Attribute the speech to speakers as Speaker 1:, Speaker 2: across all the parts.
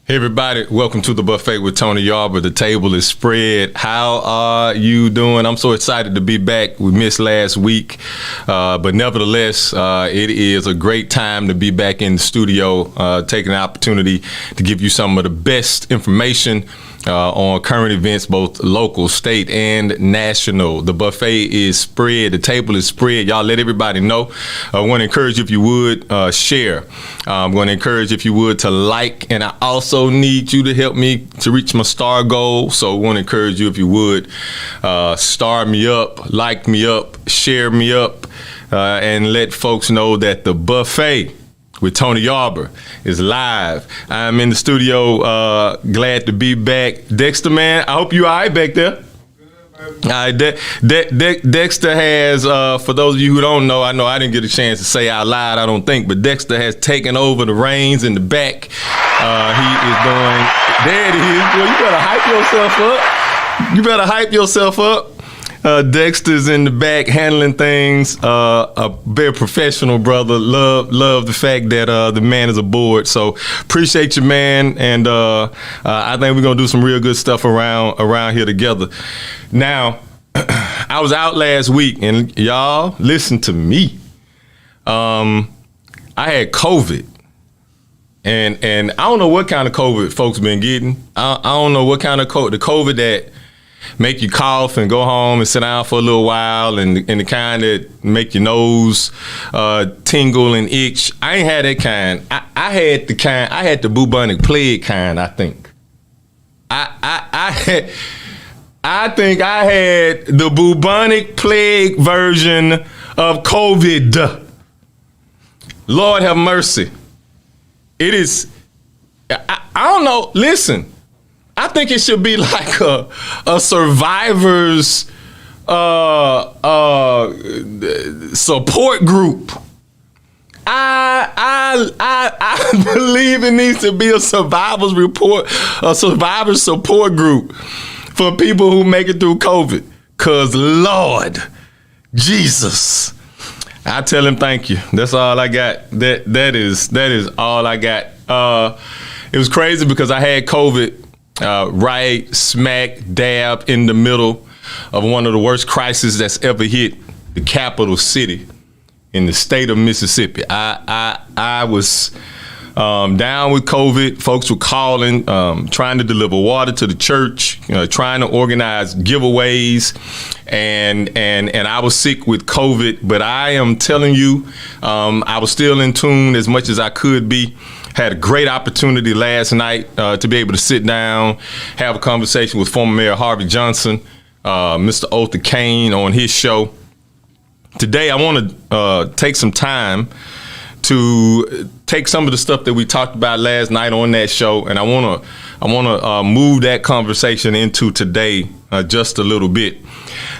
Speaker 1: Hey everybody, welcome to the buffet with Tony Yarber. The table is spread. How are you doing? I'm so excited to be back. We missed last week, but nevertheless, it is a great time to be back in the studio, taking the opportunity to give you some of the best information on current events, both local, state, and national. The buffet is spread. The table is spread. Y'all let everybody know. I want to encourage you, if you would, share. I'm going to encourage, if you would, to like, and I also need you to help me to reach my star goal. So I want to encourage you, if you would, star me up, like me up, share me up, and let folks know that the buffet with Tony Yarber is live. I'm in the studio, glad to be back. Dexter, man, I hope you all right back there. All right, Dexter has, for those of you who don't know, I know I didn't get a chance to say out loud, I don't think, but Dexter has taken over the reins in the back. He is doing, there it is. Well, you better hype yourself up. Dexter's in the back handling things. A very professional brother. Love the fact that the man is aboard. So appreciate you, man. And I think we're gonna do some real good stuff around here together. Now, I was out last week, and y'all listen to me. I had COVID. And I don't know what kind of COVID folks been getting. I don't know what kind of COVID. The COVID that make you cough and go home and sit down for a little while, and the kind that make your nose tingle and itch. I ain't had that kind. I had the bubonic plague kind, I think. I think I had the bubonic plague version of COVID. Lord have mercy. It is, I don't know, listen. I think it should be like a survivors support group. I believe it needs to be a survivors support group for people who make it through COVID. 'Cause Lord Jesus, I tell him thank you. That's all I got. That is all I got. It was crazy because I had COVID right smack dab in the middle of one of the worst crises that's ever hit the capital city in the state of Mississippi. I was down with COVID. Folks were calling, trying to deliver water to the church, trying to organize giveaways, and I was sick with COVID. But I am telling you, I was still in tune as much as I could be. Had a great opportunity last night to be able to sit down, have a conversation with former Mayor Harvey Johnson, Mr. Otha Kane on his show. Today, I want to take some time to take some of the stuff that we talked about last night on that show, and I want to move that conversation into today just a little bit.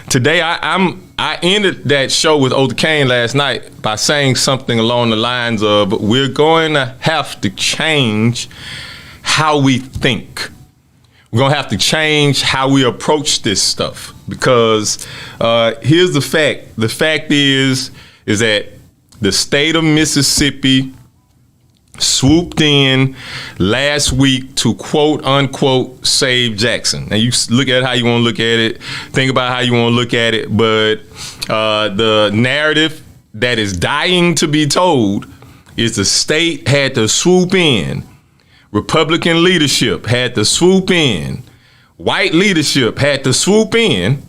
Speaker 1: Today, I ended that show with Otha Kane last night by saying something along the lines of, we're going to have to change how we think. We're going to have to change how we approach this stuff, because here's the fact. The fact is that the state of Mississippi swooped in last week to quote unquote save Jackson. Now you look at how you want to look at it, think about how you want to look at it, but the narrative that is dying to be told is the state had to swoop in. Republican leadership had to swoop in. White leadership had to swoop in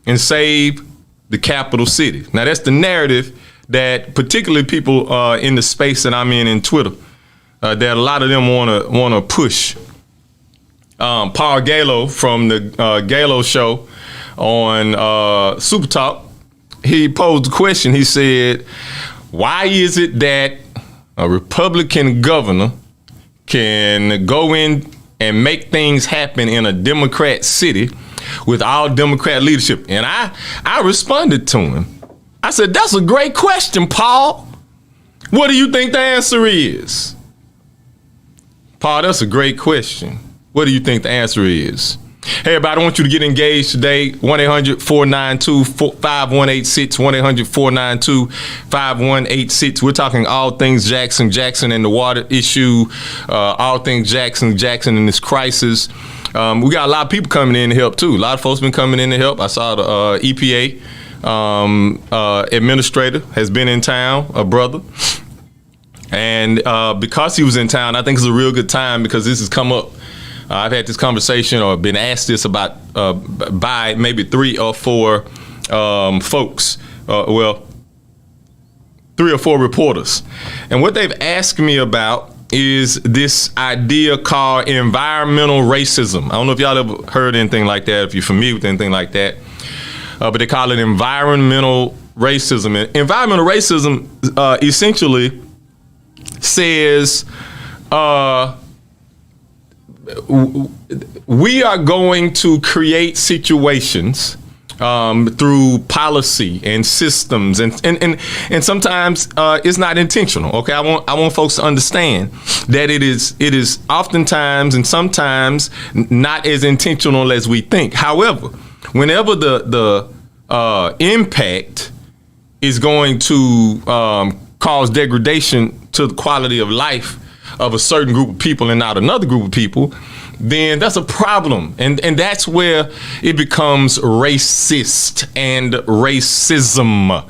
Speaker 1: and save the capital city. Now that's the narrative that particularly people in the space that I'm in Twitter, that a lot of them want to push. Paul Gallo from the Gallo show on Super Talk, he posed a question. He said, why is it that a Republican governor can go in and make things happen in a Democrat city with all Democrat leadership? And I responded to him. I said, that's a great question, Paul. What do you think the answer is? Paul, that's a great question. What do you think the answer is? Hey, everybody, I want you to get engaged today. 1-800-492-5186, 1-800-492-5186. We're talking all things Jackson and the water issue, all things Jackson and this crisis. We got a lot of people coming in to help, too. A lot of folks been coming in to help. I saw the EPA administrator has been in town, a brother. And because he was in town, I think it's a real good time because this has come up. I've had this conversation or been asked this about by maybe 3 or 4 folks, 3 or 4 reporters. And what they've asked me about is this idea called environmental racism. I don't know if y'all ever heard anything like that, if you're familiar with anything like that, but they call it environmental racism. And environmental racism essentially says we are going to create situations through policy and systems, and sometimes it's not intentional. Okay, I want folks to understand that it is oftentimes and sometimes not as intentional as we think. However, whenever the impact is going to cause degradation to the quality of life of a certain group of people and not another group of people, then that's a problem. And that's where it becomes racist and racism.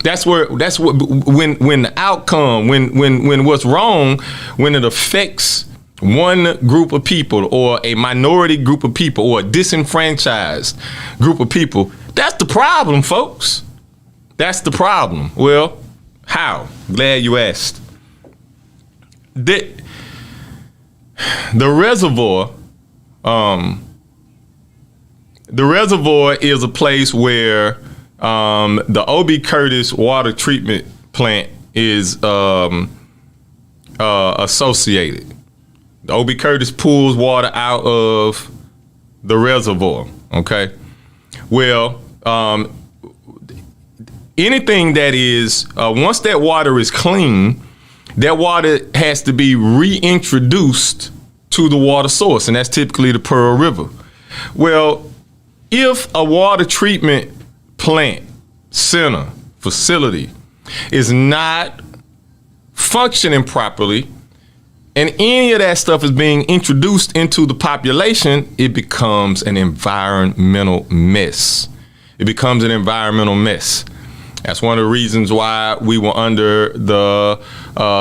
Speaker 1: That's what when the outcome, when what's wrong, when it affects one group of people or a minority group of people or a disenfranchised group of people, that's the problem, folks. That's the problem. Well, how? Glad you asked. The reservoir is a place where the O.B. Curtis water treatment plant is associated. The O.B. Curtis pulls water out of the reservoir. Okay. Well, anything that is once that water is clean, that water has to be reintroduced to the water source, and that's typically the Pearl River. Well, if a water treatment plant, center, facility is not functioning properly, and any of that stuff is being introduced into the population, it becomes an environmental mess. It becomes an environmental mess. That's one of the reasons why we were under the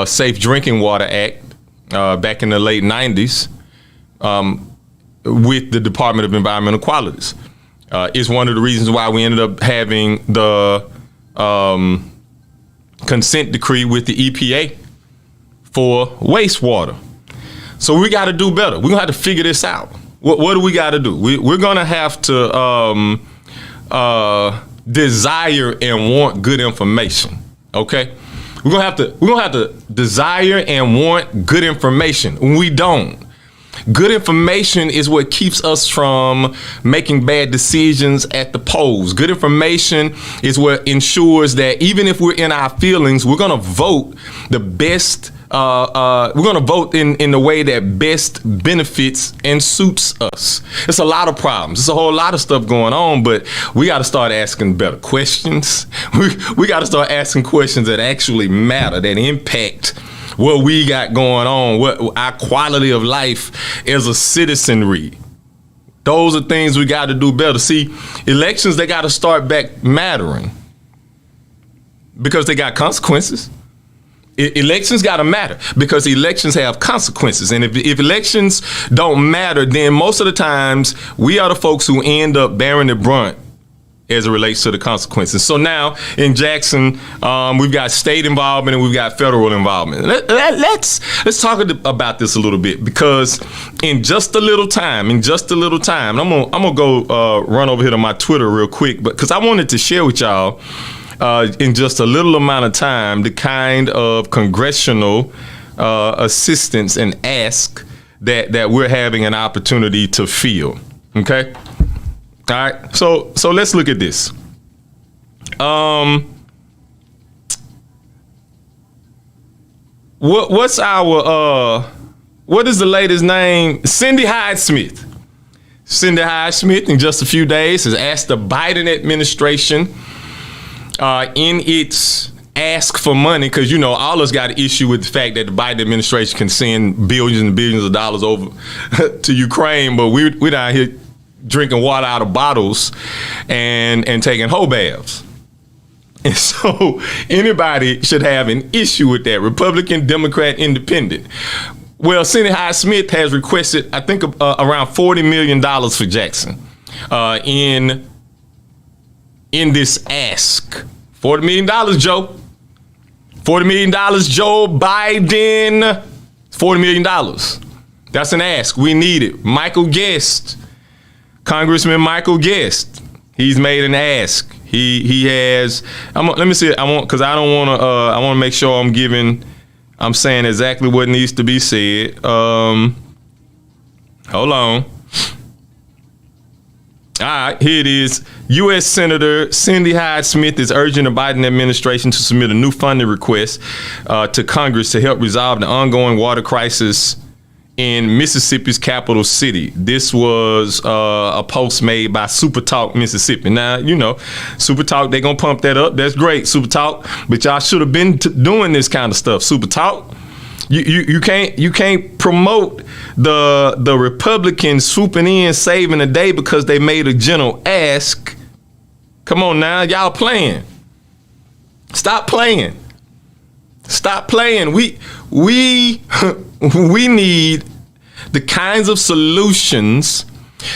Speaker 1: Safe Drinking Water Act back in the late 90s with the Department of Environmental Qualities. It's one of the reasons why we ended up having the consent decree with the EPA for wastewater. So we got to do better. We're going to have to figure this out. What do we got to do? We're going to have to desire and want good information. Okay, we're gonna have to desire and want good information. We don't. Good information is what keeps us from making bad decisions at the polls. Good information is what ensures that even if we're in our feelings, we're gonna vote the best we're gonna vote in the way that best benefits and suits us. It's a lot of problems. It's a whole lot of stuff going on, but we got to start asking better questions. We got to start asking questions that actually matter, that impact what we got going on, what our quality of life as a citizenry. Those are things we got to do better. See, elections, they got to start back mattering because they got consequences. Elections got to matter because elections have consequences. And if elections don't matter, then most of the times we are the folks who end up bearing the brunt as it relates to the consequences. So now in Jackson, we've got state involvement and we've got federal involvement. Let's talk about this a little bit, because in just a little time, I'm gonna go run over here to my Twitter real quick, but because I wanted to share with y'all in just a little amount of time the kind of congressional assistance and ask that we're having an opportunity to fill. Okay. All right, so let's look at this. What is the latest name? Cindy Hyde-Smith. Cindy Hyde-Smith in just a few days has asked the Biden administration in its ask for money, because all of us got an issue with the fact that the Biden administration can send billions and billions of dollars over to Ukraine, but we're down here drinking water out of bottles and taking whole baths. And so anybody should have an issue with that, Republican, Democrat, Independent. Well, Cindy Hyde-Smith has requested, I think, around $40 million for Jackson in this ask. $40 million, Joe. $40 million, Joe Biden. $40 million. That's an ask. We need it. Michael Guest. Congressman Michael Guest, he's made an ask. He has. Let me see it. I want to make sure I'm saying exactly what needs to be said. Hold on. All right, here it is. U.S. Senator Cindy Hyde-Smith is urging the Biden administration to submit a new funding request to Congress to help resolve the ongoing water crisis in Mississippi's capital city. This was a post made by Super Talk Mississippi. Now, Super Talk, they gonna pump that up. That's great, Super Talk. But y'all should have been doing this kind of stuff, Super Talk. You can't promote the Republicans swooping in, saving the day because they made a general ask. Come on now, y'all playing. Stop playing. Stop playing. We need the kinds of solutions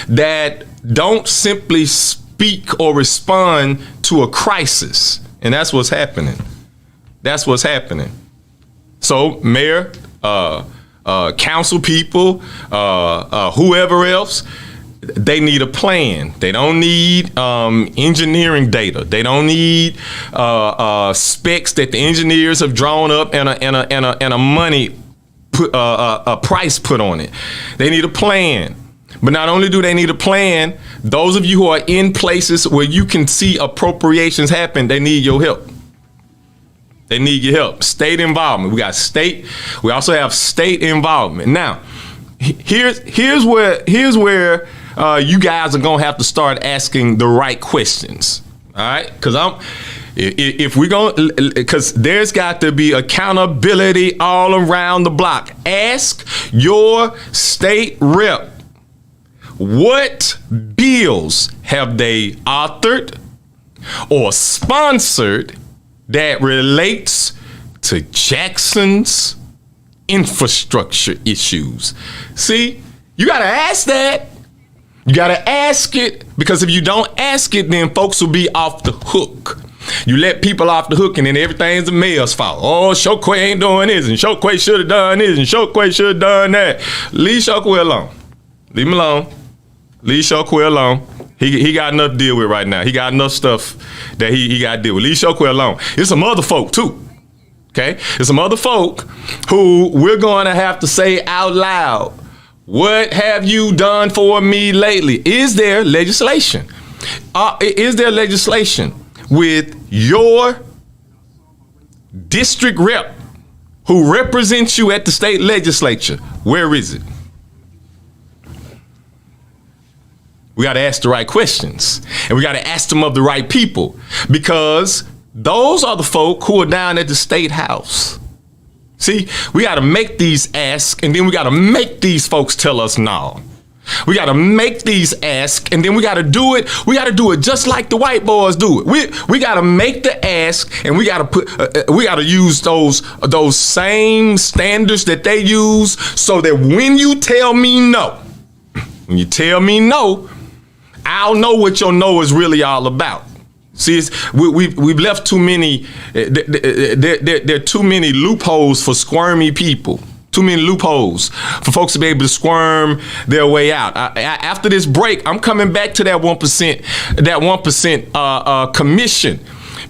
Speaker 1: that don't simply speak or respond to a crisis. And that's what's happening. That's what's happening. So mayor, council people, whoever else, they need a plan. They don't need engineering data. They don't need specs that the engineers have drawn up and a money a price put on it. They need a plan. But not only do they need a plan, those of you who are in places where you can see appropriations happen, they need your help. They need your help. State involvement. We also have state involvement. Now, here's where you guys are gonna have to start asking the right questions. All right, because there's got to be accountability all around the block. Ask your state rep, what bills have they authored or sponsored that relates to Jackson's infrastructure issues? See, you got to ask that. You got to ask it, because if you don't ask it, then folks will be off the hook. You let people off the hook and then everything's the mayor's fault. Oh, Chokwe ain't doing this, and Chokwe should have done this, and Chokwe should have done that. Leave Chokwe alone. Leave him alone. Leave Chokwe alone. He got enough to deal with right now. He got enough stuff that he got to deal with. Leave Chokwe alone. There's some other folk too. Okay? There's some other folk who we're going to have to say out loud, what have you done for me lately? Is there legislation? Is there legislation with your district rep who represents you at the state legislature, where is it? We got to ask the right questions, and we got to ask them of the right people, because those are the folk who are down at the state house. See, we got to make these asks, and then we got to make these folks tell us no. We got to make these asks, and then we got to do it. We got to do it just like the white boys do it. We got to make the ask, and we got to use those same standards that they use, so that when you tell me no, I'll know what your no is really all about. See, we've left too many. There are too many loopholes for squirmy people. Too many loopholes for folks to be able to squirm their way out. After this break, I'm coming back to that 1% commission,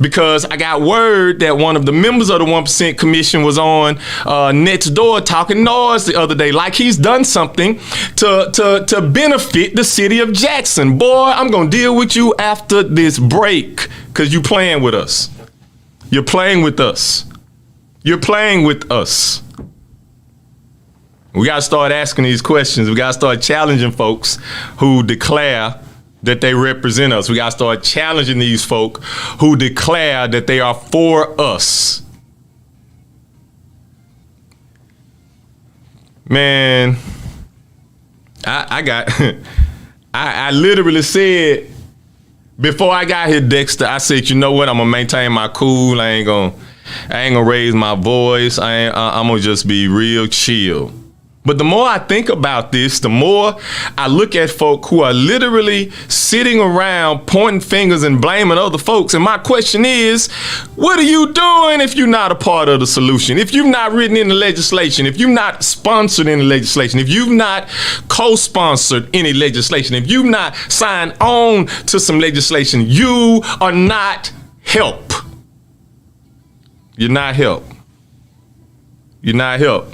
Speaker 1: because I got word that one of the members of the 1% commission was on next door talking noise the other day, like he's done something to benefit the city of Jackson. Boy, I'm gonna deal with you after this break, because you playing with us. You're playing with us. You're playing with us. We got to start asking these questions. We got to start challenging folks who declare that they represent us. We got to start challenging these folk who declare that they are for us. Man, I literally said, before I got here, Dexter, I said, you know what? I'm going to maintain my cool. I ain't going to raise my voice. I'm going to just be real chill. But the more I think about this, the more I look at folk who are literally sitting around pointing fingers and blaming other folks. And my question is, what are you doing if you're not a part of the solution? If you've not written in the legislation, if you've not sponsored any legislation, if you've not co-sponsored any legislation, if you've not signed on to some legislation, you are not help. You're not help. You're not help.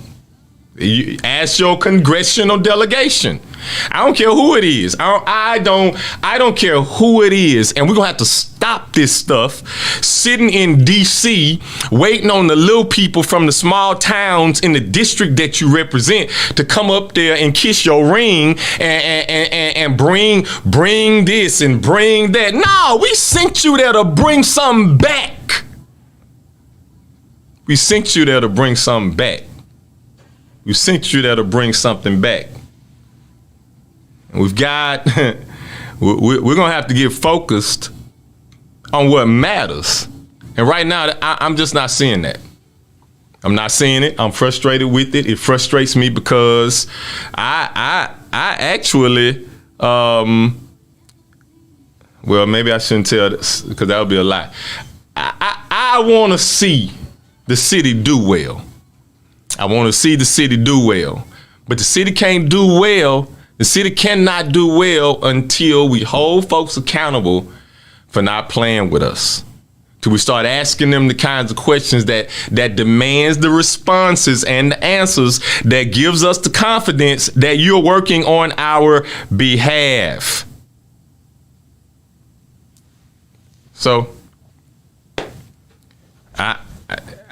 Speaker 1: You ask your congressional delegation. I don't care who it is. I don't care who it is. And we're going to have to stop this stuff sitting in D.C. waiting on the little people from the small towns in the district that you represent to come up there and kiss your ring and bring this and bring that. No, we sent you there to bring something back. We sent you there to bring something back. We sent you there to bring something back. And we're going to have to get focused on what matters. And right now, I'm just not seeing that. I'm not seeing it. I'm frustrated with it. It frustrates me because I actually, well, maybe I shouldn't tell this because that would be a lie. I want to see the city do well. I want to see the city do well. But the city can't do well. The city cannot do well until we hold folks accountable for not playing with us. Till we start asking them the kinds of questions that demands the responses and the answers that gives us the confidence that you're working on our behalf. So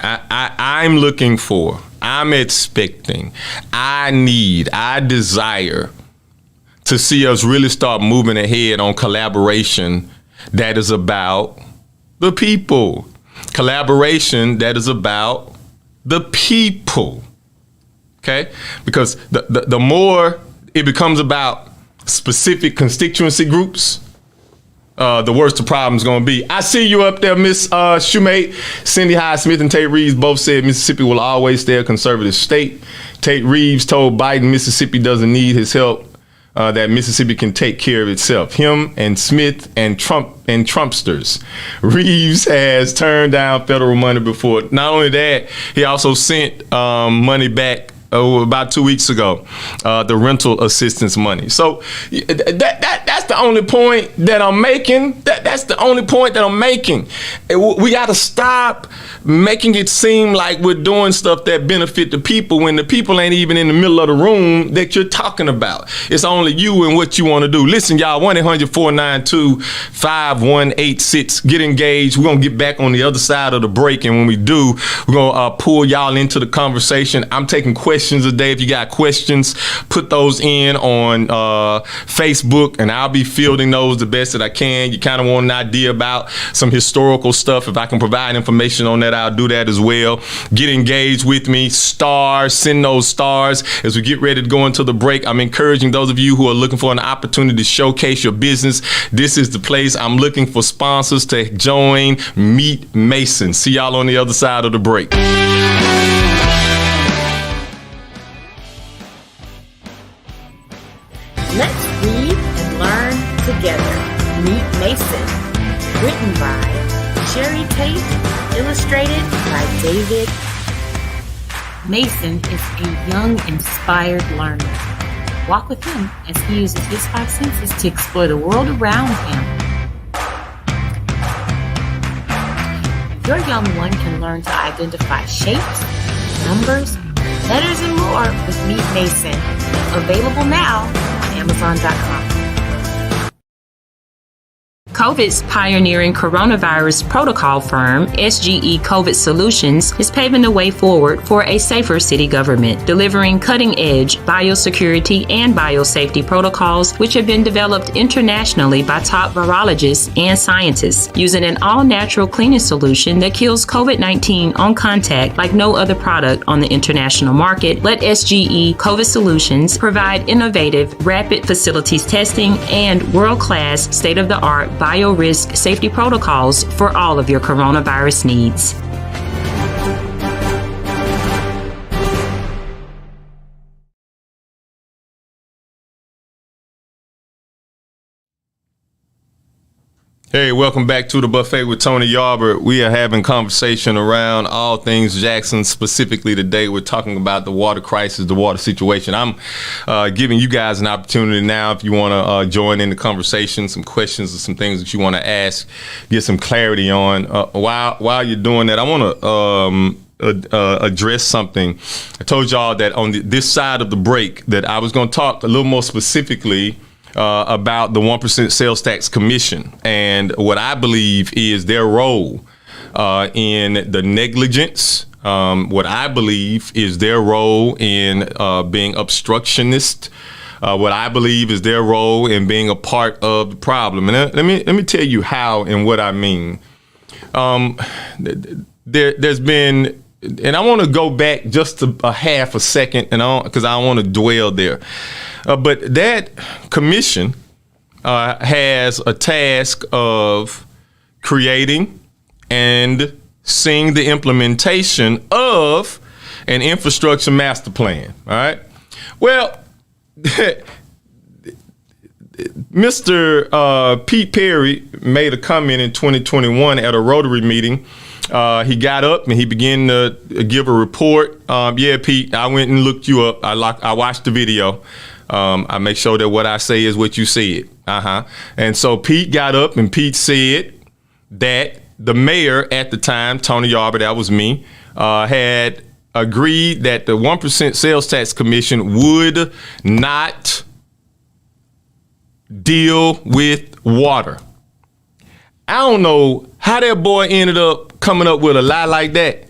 Speaker 1: I'm looking for, I'm expecting, I desire to see us really start moving ahead on collaboration that is about the people. Collaboration that is about the people. Okay? Because the more it becomes about specific constituency groups, the worse the problem's gonna be. I see you up there, Miss Shoemate. Cindy Hyde-Smith and Tate Reeves both said Mississippi will always stay a conservative state. Tate Reeves told Biden Mississippi doesn't need his help, that Mississippi can take care of itself. Him and Smith and Trump and Trumpsters. Reeves has turned down federal money before. Not only that, he also sent money back about 2 weeks ago, the rental assistance money. So that's the only point that I'm making. That's the only point that I'm making. We got to stop making it seem like we're doing stuff that benefit the people when the people ain't even in the middle of the room that you're talking about. It's only you and what you want to do. Listen, y'all, 1-800-492-5186. Get engaged. We're going to get back on the other side of the break, and when we do, we're going to pull y'all into the conversation. I'm taking questions today. If you got questions, put those in on Facebook, and I'll be fielding those the best that I can. You kind of want an idea about some historical stuff. If I can provide information on that, I'll do that as well. Get engaged with me. Stars, send those stars. As we get ready to go into the break, I'm encouraging those of you who are looking for an opportunity to showcase your business. This is the place. I'm looking for sponsors to join Meet Mason. See y'all on the other side of the break.
Speaker 2: Let's read and learn together. Meet Mason. Written by Sherry Tate. Illustrated by David. Mason is a young, inspired learner. Walk with him as he uses his 5 senses to explore the world around him. Your young one can learn to identify shapes, numbers, letters, and more with Meet Mason. Available now on Amazon.com. COVID's pioneering coronavirus protocol firm, SGE COVID Solutions, is paving the way forward for a safer city government, delivering cutting-edge biosecurity and biosafety protocols which have been developed internationally by top virologists and scientists, using an all-natural cleaning solution that kills COVID-19 on contact like no other product on the international market. Let SGE COVID Solutions provide innovative, rapid facilities testing and world-class, state-of-the-art biorisk safety protocols for all of your coronavirus needs.
Speaker 1: Hey, welcome back to the Buffet with Tony Yarber. We are having conversation around all things Jackson. Specifically today, we're talking about the water crisis, the water situation. I'm giving you guys an opportunity now if you want to join in the conversation, some questions or some things that you want to ask, get some clarity on. While you're doing that, I want to address something. I told y'all that on this side of the break that I was going to talk a little more specifically about the 1% Sales Tax Commission and what I believe is their role in the negligence, what I believe is their role in being obstructionist, what I believe is their role in being a part of the problem. And let me tell you how and what I mean. There's been, and I want to go back just a half a second, and because I don't want to dwell there. But that commission has a task of creating and seeing the implementation of an infrastructure master plan. All right. Well, Mr. Pete Perry made a comment in 2021 at a Rotary meeting. He got up and he began to give a report. Yeah, Pete, I went and looked you up. I watched the video. I make sure that what I say is what you said. And so Pete got up and Pete said that the mayor at the time, Tony Yarber, that was me, had agreed that the 1% Sales Tax Commission would not deal with water. I don't know how that boy ended up coming up with a lie like that,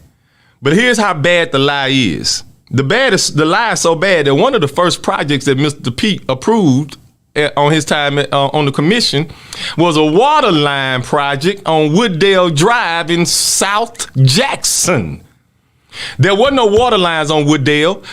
Speaker 1: but here's how bad the lie is. The lie is so bad that one of the first projects that Mr. Pete approved on his time on the commission was a water line project on Wooddale Drive in South Jackson. There were no water lines on Wooddale,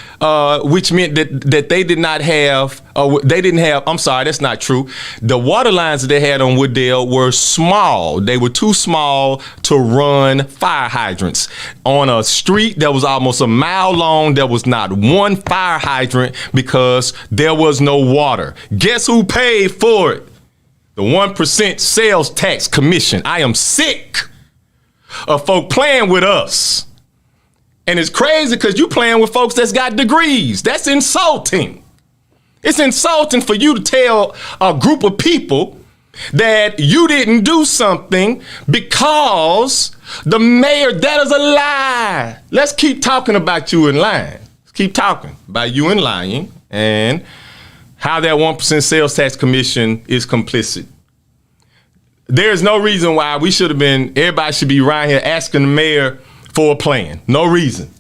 Speaker 1: which meant that they did not have, I'm sorry, that's not true. The water lines that they had on Wooddale were small. They were too small to run fire hydrants. On a street that was almost a mile long, there was not one fire hydrant because there was no water. Guess who paid for it? The 1% Sales Tax Commission. I am sick of folk playing with us. And it's crazy because you playing with folks that's got degrees. That's insulting. It's insulting for you to tell a group of people that you didn't do something because The mayor, that is a lie. Let's keep talking about you and lying. Let's keep talking about you and lying and how that 1% sales tax commission is complicit. There's no reason why everybody should be around here asking the mayor for a plan. No reason.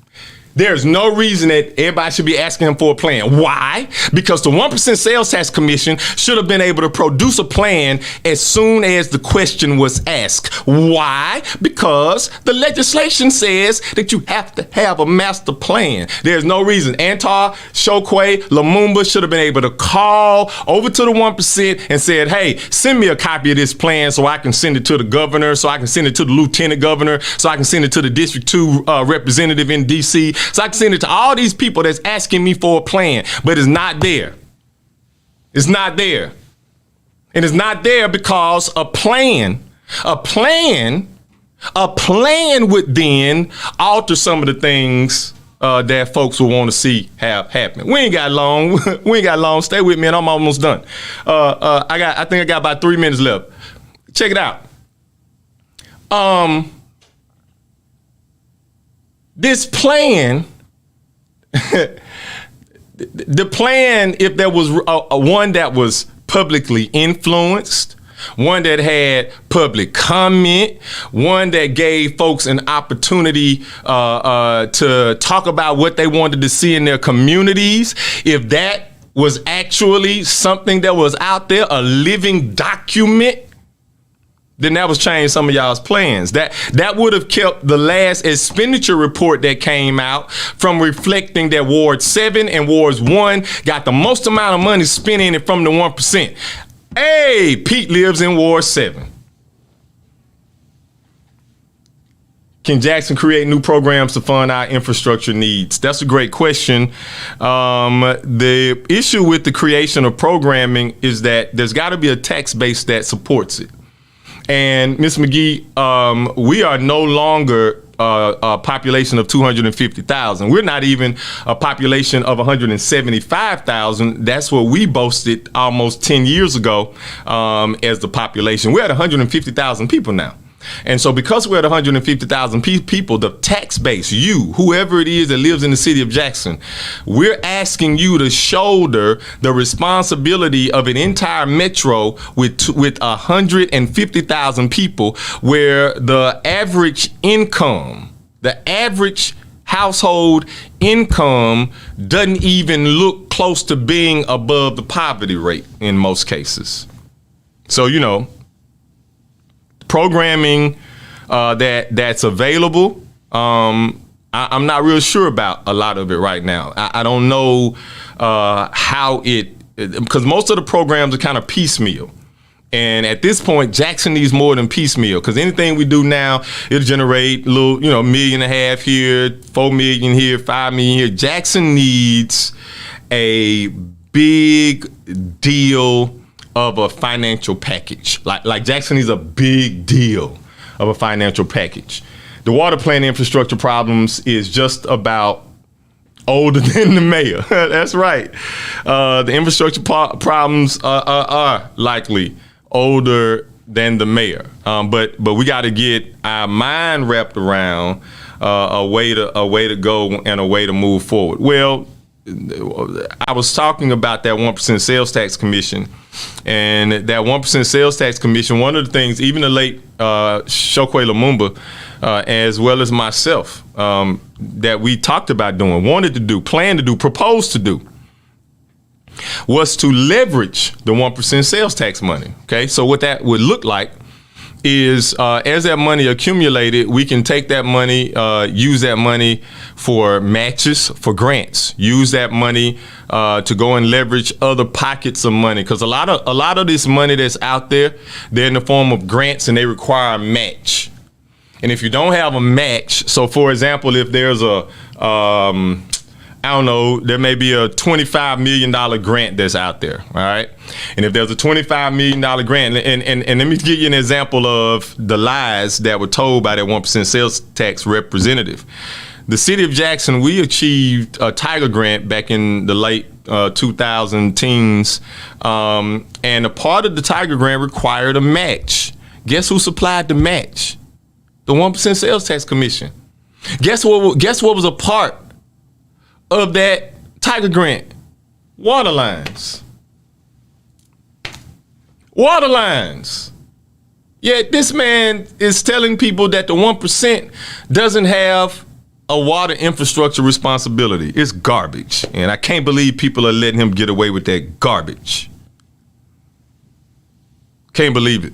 Speaker 1: There's no reason that everybody should be asking him for a plan. Why? Because the 1% sales tax commission should have been able to produce a plan as soon as the question was asked. Why? Because the legislation says that you have to have a master plan. There's no reason. Antar, Chokwe, Lumumba should have been able to call over to the 1% and said, hey, send me a copy of this plan so I can send it to the governor, so I can send it to the lieutenant governor, so I can send it to the District 2 representative in D.C., so I can send it to all these people that's asking me for a plan, but it's not there. It's not there. And it's not there because a plan would then alter some of the things that folks will want to see have happen. We ain't got long. Stay with me and I'm almost done. I think I got about 3 minutes left. Check it out. This plan, the plan, if there was one that was publicly influenced, one that had public comment, one that gave folks an opportunity to talk about what they wanted to see in their communities, if that was actually something that was out there, a living document, then that was changed some of y'all's plans. That would have kept the last expenditure report that came out from reflecting that Ward 7 and Ward 1 got the most amount of money spent in it from the 1%. Hey, Pete lives in Ward 7. Can Jackson create new programs to fund our infrastructure needs? That's a great question. The issue with the creation of programming is that there's got to be a tax base that supports it. And Ms. McGee, we are no longer a population of 250,000. We're not even a population of 175,000. That's what we boasted almost 10 years ago as the population. We're at 150,000 people now. And so because we're at 150,000 people, the tax base, you, whoever it is that lives in the city of Jackson, we're asking you to shoulder the responsibility of an entire metro with 150,000 people, where the average income, the average household income doesn't even look close to being above the poverty rate in most cases. So, programming that's available, I'm not real sure about a lot of it right now. I don't know how because most of the programs are kind of piecemeal. And at this point, Jackson needs more than piecemeal, because anything we do now, it'll generate a little, $1.5 million here, $4 million here, $5 million here. Jackson needs a big deal of a financial package. Like Jackson needs a big deal of a financial package. The water plant infrastructure problems is just about older than the mayor. That's right. The infrastructure problems are likely older than the mayor. But we got to get our mind wrapped around a way to go and a way to move forward. Well, I was talking about that 1% sales tax commission, and that 1% sales tax commission, one of the things, even the late Chokwe Lumumba, as well as myself, that we talked about doing, wanted to do, planned to do, proposed to do, was to leverage the 1% sales tax money. Okay, so what that would look like is as that money accumulated, we can take that money, use that money for matches, for grants, use that money to go and leverage other pockets of money. Because a lot of this money that's out there, they're in the form of grants and they require a match. And if you don't have a match, so for example, if there's there may be a $25 million grant that's out there, all right? And if there's a $25 million grant, and let me give you an example of the lies that were told by that 1% sales tax representative. The city of Jackson, we achieved a Tiger grant back in the late 2000 teens, and a part of the Tiger grant required a match. Guess who supplied the match? The 1% sales tax commission. Guess what was a part of that Tiger grant? Water lines. Water lines. Yet this man is telling people that the 1% doesn't have a water infrastructure responsibility. It's garbage. And I can't believe people are letting him get away with that garbage. Can't believe it.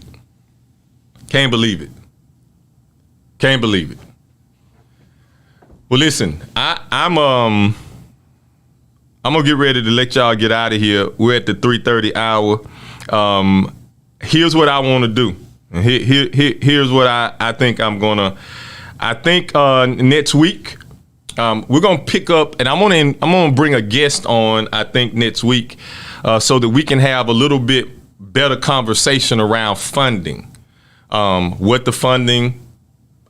Speaker 1: Can't believe it. Can't believe it. Well, listen, I'm gonna get ready to let y'all get out of here. We're at the 3:30 hour. Here's what I want to do. And here's what I think I'm gonna. I think next week we're gonna pick up, and I'm gonna bring a guest on. I think next week, so that we can have a little bit better conversation around funding. What the funding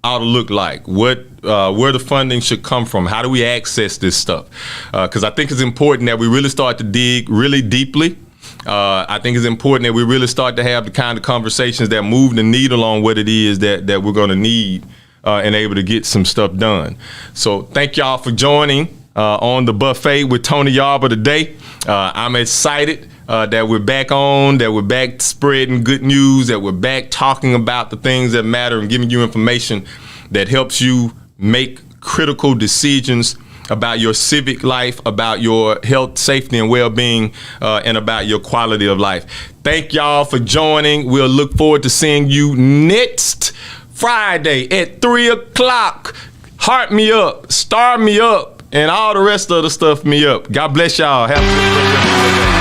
Speaker 1: ought to look like, where the funding should come from, how do we access this stuff? Because I think it's important that we really start to dig really deeply. I think it's important that we really start to have the kind of conversations that move the needle on what it is that we're going to need and able to get some stuff done. So thank y'all for joining on the buffet with Tony Yarber today. I'm excited that we're back on, that we're back spreading good news, that we're back talking about the things that matter and giving you information that helps you make critical decisions about your civic life, about your health, safety, and well-being, and about your quality of life. Thank y'all for joining. We'll look forward to seeing you next Friday at 3 o'clock. Heart me up, star me up, and all the rest of the stuff me up. God bless y'all. Have a good day.